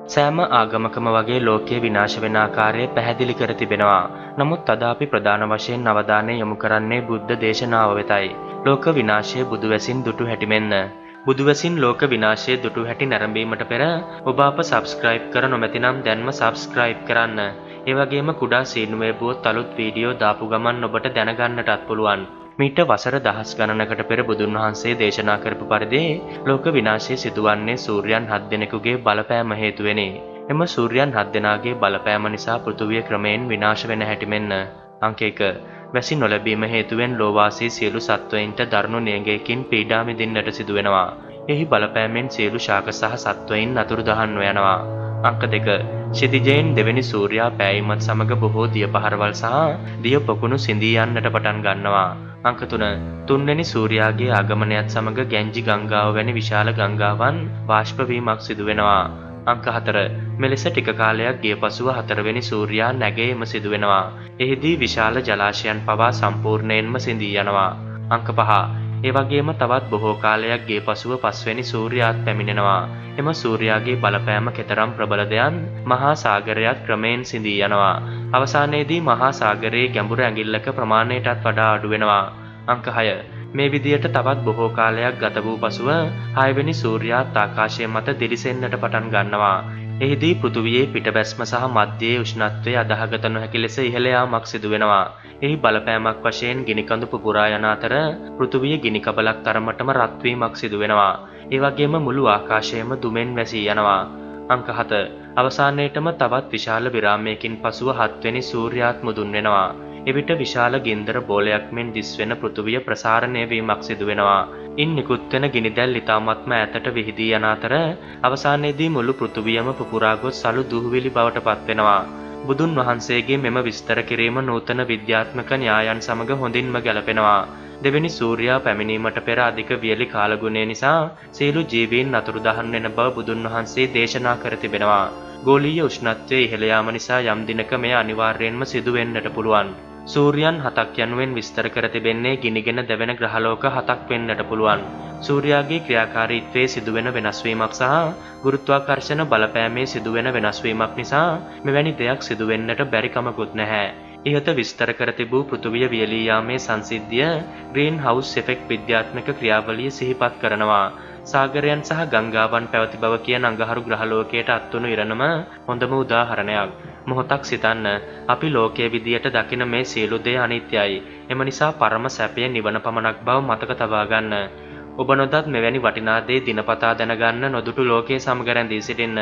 සෑම ආගමකම වගේ ලෝකයේ විනාශ වෙන ආකාරය පැහැදිලි කර තිබෙනවා. නමුත් අද අපි ප්‍රධාන වශයෙන් අවධානය යොමු කරන්නේ බුද්ධ දේශනාව වෙතයි. ලෝක විනාශයේ බුදු වැසින් දුටු හැටි මෙන්න. බුදු වැසින් ලෝක විනාශයේ දුටු හැටි නැරඹීමට පෙර ඔබ අප සබ්ස්ක්‍රයිබ් කර නොමැතිනම් දැන්ම සබ්ස්ක්‍රයිබ් කරන්න. ඒ වගේම කුඩා සීනුවේ බුවත් අලුත් වීඩියෝ දාපු ගමන් ඔබට දැනගන්නටත් පුළුවන්. මීට වසර දහස් ගණනකට පෙර බුදුන් වහන්සේ දේශනා කරපු පරිදි ලෝක විනාශය සිදුවන්නේ සූර්යයන් 7 දෙනෙකුගේ බලපෑම හේතුවෙනි. එම සූර්යයන් 7 දෙනාගේ බලපෑම නිසා පෘථුවිය ක්‍රමයෙන් විනාශ වෙන හැටි මෙන්න. අංක 1. වැසි නොලැබීම හේතුවෙන් ලෝවාසී සියලු සත්වයින්ට දරුණු නියඟයකින් පීඩා විඳින්නට සිදු වෙනවා. එහි බලපෑමෙන් සියලු ශාක සහ සත්වයින් අතුරුදහන්ව යනවා. අංක 2. ක්ෂිතිජයෙන් දෙවෙනි සූර්යා පෑයීමත් සමග බොහෝ දිය පහරවල් සහ දිය පොකුණු සිඳී යන්නට පටන් ගන්නවා. අංක 3. තුන්වෙනි සූර්යාගේ ආගමනයත් සමග ගැංජි ගංගාව වැනි විශාල ගංගාවන් වාෂ්ප වීමක් සිදු වෙනවා. අංක 4. මෙලෙස ටික කාලයක් ගිය පසුව හතරවෙනි සූර්යා නැගෙීම සිදු වෙනවා. එහිදී විශාල ජලාශයන් පවා සම්පූර්ණයෙන්ම සිඳී යනවා. අංක 5. ඒ වගේම තවත් බොහෝ කාලයක් ගිය පසුව පස්වෙනි සූර්යාත් පැමිණෙනවා. එම සූර්යාගේ බලපෑම කෙතරම් ප්‍රබලද යන් මහා සාගරයත් ක්‍රමයෙන් සිඳී යනවා. අවසානයේදී මහා සාගරයේ ගැඹුර ඇඟිල්ලක ප්‍රමාණයටත් වඩා අඩු වෙනවා. අංක 6. මේ විදියට තවත් බොහෝ කාලයක් ගත වූ පසුව 6 වෙනි සූර්යාත් ආකාශය මත දිලිසෙන්නට පටන් ගන්නවා. එහිදී පෘථුවියේ පිටබැස්ම සහ මධ්‍යයේ උෂ්ණත්වය අදාහගත නොහැකි ලෙස ඉහළ යාමක් සිදු වෙනවා. එහි බලපෑමක් වශයෙන් ගිනිකඳු පුපුරා යන අතර පෘථුවිය ගිනි කබලක් තරමටම රත් වීමක් සිදු වෙනවා. ඒ වගේම මුළු ආකාශයම දුමෙන් වැසී යනවා. අංක 7. අවසානයේටම තවත් විශාල විරාමයකින් පසුව 7 වෙනි සූර්යාත් මුදුන් වෙනවා. එවිට විශාල ගින්දර බෝලයක් මෙන් දිස්වෙන පෘථුවිය ප්‍රසාරණය වීමක් සිදු වෙනවා. ඉන් නිකුත් වෙන ගිනිදැල් ඉතාමත්ම ඈතට විහිදී යන අතර අවසානයේදී මුළු පෘථුවියම පුපුරා ගොස් සලු දුහුවිලි බවට පත් වෙනවා. බුදුන් වහන්සේගේ මෙම විස්තර කිරීම නූතන විද්‍යාත්මක න්‍යායන් සමග හොඳින්ම ගැලපෙනවා. දෙවෙනි සූර්යා පැමිණීමට පෙර අධික වියලි කාලගුණය නිසා සියලු ජීවීන් අතුරුදහන් වෙන බව බුදුන් වහන්සේ දේශනා කර තිබෙනවා. ගෝලීය උෂ්ණත්වය ඉහළ යාම නිසා යම් දිනක මෙය අනිවාර්යයෙන්ම සිදු වෙන්නට පුළුවන්. සූර්යයන් 7ක් යනුවෙන් විස්තර කර තිබෙන්නේ ගිනිගෙන දැවෙන ග්‍රහලෝක 7ක් වෙන්නට පුළුවන්. සූර්යාගේ ක්‍රියාකාරීත්වයේ සිදුවෙන වෙනස් වීමක් සහ ගුරුත්වාකර්ෂණ බලපෑමේ සිදුවෙන වෙනස් වීමක් නිසා මෙවැනි දෙයක් සිදු වෙන්නට බැරි කමකුත් නැහැ. ඉහත විස්තර කර තිබූ පෘථුවිය වියලී යාමේ සංසිද්ධිය ග්‍රීන් හවුස් ඉෆෙක්ට් විද්‍යාත්මක ක්‍රියාවලිය සිහිපත් කරනවා. සාගරයන් සහ ගංගාවන් පැවති බව කියන අඟහරු ග්‍රහලෝකයට අත්වනු ඉරණම හොඳම උදාහරණයක්. මොහොතක් සිතන්න, අපි ලෝකයේ විදියට දකින මේ සියලු දේ අනිත්‍යයි. එම නිසා පරම සැපය නිවන පමණක් බව මතක තබා ගන්න. ඔබ නොදත් මෙවැනි වටිනා දේ දිනපතා දැනගන්න නොදුටු ලෝකයේ සමග රැඳී සිටින්න.